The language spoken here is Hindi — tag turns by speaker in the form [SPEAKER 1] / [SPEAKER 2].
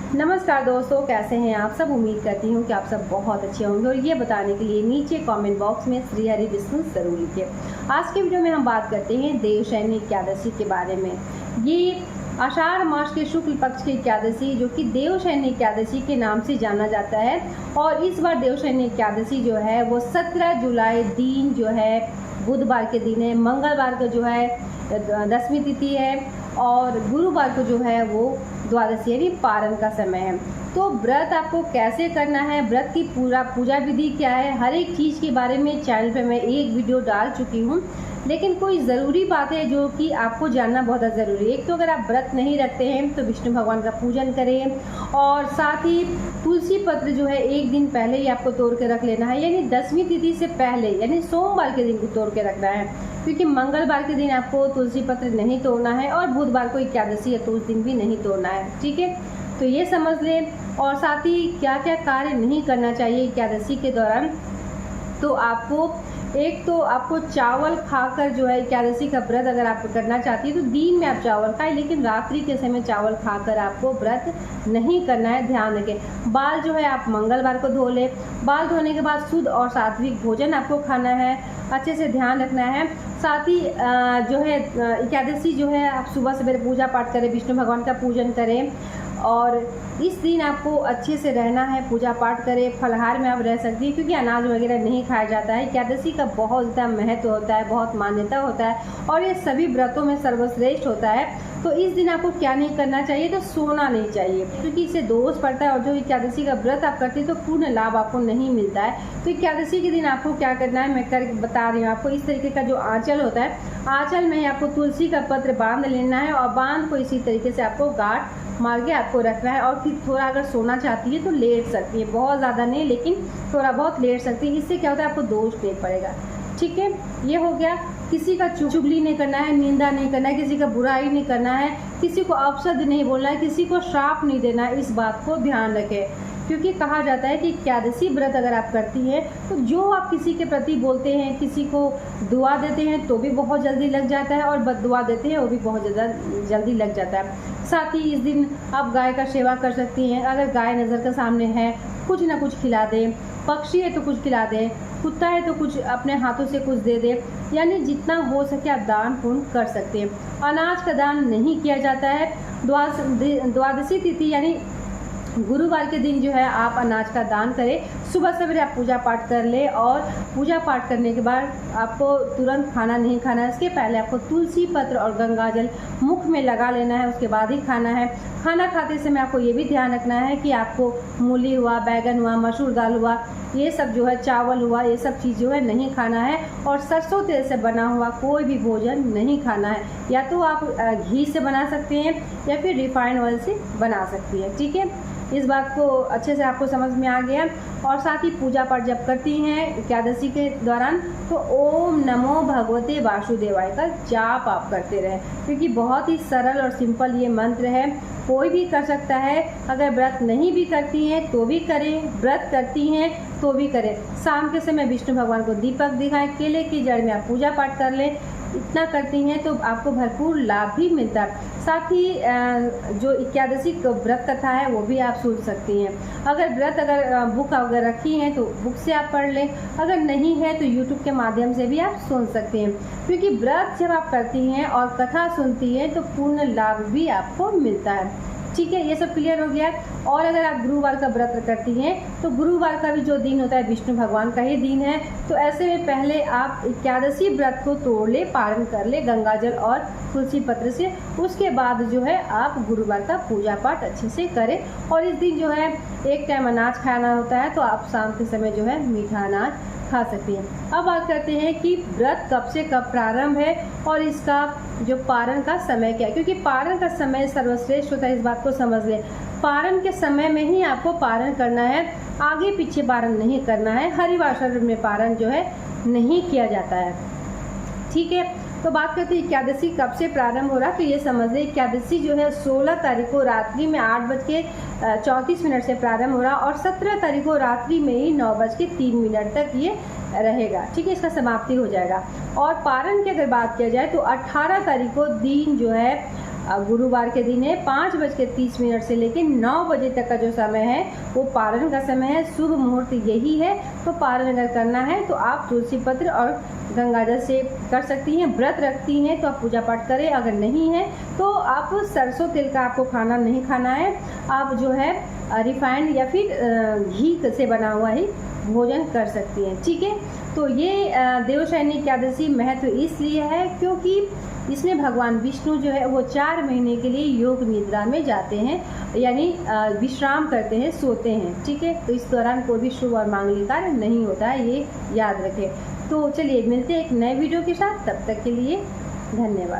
[SPEAKER 1] नमस्कार दोस्तों, कैसे हैं आप सब। उम्मीद करती हूँ कि आप सब बहुत अच्छे होंगे और ये बताने के लिए नीचे कमेंट बॉक्स में श्री हरि विष्णु जरूर लिखिए। आज के वीडियो में हम बात करते हैं देवशयनी एकादशी के बारे में। ये आषाढ़ मास के शुक्ल पक्ष की एकादशी जो कि देवशयनी एकादशी के नाम से जाना जाता है और इस बार देवशयनी एकादशी जो है वो 17 जुलाई दिन जो है बुधवार के दिन है। मंगलवार को जो है दसवीं तिथि है और गुरुवार को जो है वो द्वादशी यानी पारण का समय है। तो व्रत आपको कैसे करना है, व्रत की पूजा विधि क्या है, हर एक चीज़ के बारे में चैनल पे मैं एक वीडियो डाल चुकी हूँ। लेकिन कोई ज़रूरी बात है जो कि आपको जानना बहुत ज़रूरी है। एक तो अगर आप व्रत नहीं रखते हैं तो विष्णु भगवान का पूजन करें और साथ ही तुलसी पत्र जो है एक दिन पहले ही आपको तोड़ के रख लेना है, यानी दसवीं तिथि से पहले यानी सोमवार के दिन को तोड़ के रखना है, क्योंकि मंगलवार के दिन आपको तुलसी पत्र नहीं तोड़ना है और बुधवार को एकादशी है तो उस दिन भी नहीं तोड़ना है। ठीक है, तो ये समझ लें। और साथ ही क्या क्या कार्य नहीं करना चाहिए एकादशी के दौरान, तो आपको चावल खाकर जो है एकादशी का व्रत अगर आप करना चाहती है तो दिन में आप चावल खाएं, लेकिन रात्रि के समय चावल खाकर आपको व्रत नहीं करना है, ध्यान रखें। बाल जो है आप मंगलवार को धो लें। बाल धोने के बाद शुद्ध और सात्विक भोजन आपको खाना है, अच्छे से ध्यान रखना है। साथ ही जो है एकादशी जो है आप सुबह सवेरे पूजा पाठ करें, विष्णु भगवान का पूजन करें और इस दिन आपको अच्छे से रहना है, पूजा पाठ करें। फलाहार में आप रह सकती हैं क्योंकि अनाज वगैरह नहीं खाया जाता है। एकादशी का बहुत ज़्यादा महत्व होता है, बहुत मान्यता होता है और ये सभी व्रतों में सर्वश्रेष्ठ होता है। तो इस दिन आपको क्या नहीं करना चाहिए, तो सोना नहीं चाहिए क्योंकि इससे दोष पड़ता है और जो एकादशी का व्रत आप करते हैं तो पूर्ण लाभ आपको नहीं मिलता है। तो एकादशी के दिन आपको क्या करना है मैं कर बता रही हूँ आपको। इस तरीके का जो आंचल होता है, आंचल में ही आपको तुलसी का पत्र बांध लेना है और बांध को इसी तरीके से आपको गांठ मार के आपको रखना है और फिर थोड़ा अगर सोना चाहती है तो लेट सकती है, बहुत ज़्यादा नहीं लेकिन थोड़ा बहुत लेट सकती है। इससे क्या होता है आपको दोष नहीं पड़ेगा। ठीक है, ये हो गया। किसी का चुगली नहीं करना है, निंदा नहीं करना है, किसी का बुराई नहीं करना है, किसी को अपशब्द नहीं बोलना है, किसी को श्राप नहीं देना है। इस बात को ध्यान रखें क्योंकि कहा जाता है कि एकादशी व्रत अगर आप करती हैं तो जो आप किसी के प्रति बोलते हैं, किसी को दुआ देते हैं तो भी बहुत जल्दी लग जाता है और बददुआ देते हैं वो भी बहुत ज़्यादा जल्दी लग जाता है। साथ ही इस दिन आप गाय का सेवा कर सकती हैं। अगर गाय नज़र के सामने है कुछ ना कुछ खिला दें, पक्षी है तो कुछ खिला दें, कुत्ता है तो कुछ अपने हाथों से कुछ दे दे, यानी जितना हो सके आप दान पुण्य कर सकते हैं। अनाज का दान नहीं किया जाता है। द्वादशी तिथि यानी गुरुवार के दिन जो है आप अनाज का दान करें। सुबह सवेरे आप पूजा पाठ कर ले और पूजा पाठ करने के बाद आपको तुरंत खाना नहीं खाना है। इसके पहले आपको तुलसी पत्र और गंगा जल मुख में लगा लेना है, उसके बाद ही खाना है। खाना खाते समय आपको ये भी ध्यान रखना है कि आपको मूली हुआ, बैगन हुआ, मसूर दाल हुआ, ये सब जो है चावल हुआ, ये सब चीज़ जो है नहीं खाना है और सरसों तेल से बना हुआ कोई भी भोजन नहीं खाना है। या तो आप घी से बना सकते हैं या फिर रिफाइंड ऑयल से बना सकती हैं। ठीक है, इस बात को अच्छे से आपको समझ में आ गया। और साथ ही पूजा पाठ जब करती हैं एकादशी के दौरान तो ओम नमो भगवते वासुदेवाय का जाप आप करते रहें, क्योंकि बहुत ही सरल और सिंपल ये मंत्र है, कोई भी कर सकता है। अगर व्रत नहीं भी करती हैं तो भी करें, व्रत करती हैं तो भी करें। शाम के समय विष्णु भगवान को दीपक दिखाएं, केले की जड़ में आप पूजा पाठ कर लें। इतना करती हैं तो आपको भरपूर लाभ भी मिलता है। साथ ही जो एकादशी व्रत कथा है वो भी आप सुन सकती हैं। अगर बुक अगर रखी हैं तो बुक से आप पढ़ लें, अगर नहीं है तो यूट्यूब के माध्यम से भी आप सुन सकते हैं, क्योंकि व्रत जब आप करती हैं और कथा सुनती हैं तो पूर्ण लाभ भी आपको मिलता है। ठीक है, ये सब क्लियर हो गया। और अगर आप गुरुवार का व्रत करती हैं तो गुरुवार का भी जो दिन होता है विष्णु भगवान का ही दिन है, तो ऐसे में पहले आप एकादशी व्रत को तोड़ ले, पारण कर ले गंगाजल और तुलसी पत्र से। उसके बाद जो है आप गुरुवार का पूजा पाठ अच्छे से करें और इस दिन जो है एक टाइम अनाज खाना होता है तो आप शाम के समय जो है मीठा अनाज खा सकती हैं। अब बात करते हैं कि व्रत कब से कब प्रारंभ है और इसका जो पारण का समय क्या है, क्योंकि पारण का समय सर्वश्रेष्ठ होता है। इस बात को समझ लें, पारण के समय में ही आपको पारण करना है, आगे पीछे पारण नहीं करना है। हरिवासर में पारण जो है नहीं किया जाता है। ठीक है, तो बात करते हैं एकादशी कब से प्रारंभ हो रहा है, तो ये समझ लें एकादशी जो है 16 तारीख को रात्रि में 8:34 से प्रारंभ हो रहा और 17 तारीख को रात्रि में ही 9:03 तक ये रहेगा। ठीक है, इसका समाप्ति हो जाएगा। और पारण की अगर बात किया जाए तो 18 तारीख को दिन जो है गुरुवार के दिन है 5:30 से लेकर 9 बजे तक का जो समय है वो पारण का समय है। शुभ मुहूर्त यही है। तो पारण अगर करना है तो आप तुलसी पत्र और गंगाजल से कर सकती हैं। व्रत रखती हैं तो आप पूजा पाठ करें, अगर नहीं है तो आप सरसों तेल का आपको खाना नहीं खाना है। आप जो है रिफाइंड या फिर घी से बना हुआ ही भोजन कर सकती हैं। ठीक है, तो ये देवशयनी एकादशी महत्व इसलिए है क्योंकि इसमें भगवान विष्णु जो है वो 4 महीने के लिए योग निद्रा में जाते हैं, यानी विश्राम करते हैं, सोते हैं। ठीक है, तो इस दौरान कोई भी शुभ और मांगलिक कार्य नहीं होता है, ये याद रखें। तो चलिए मिलते हैं एक नए वीडियो के साथ, तब तक के लिए धन्यवाद।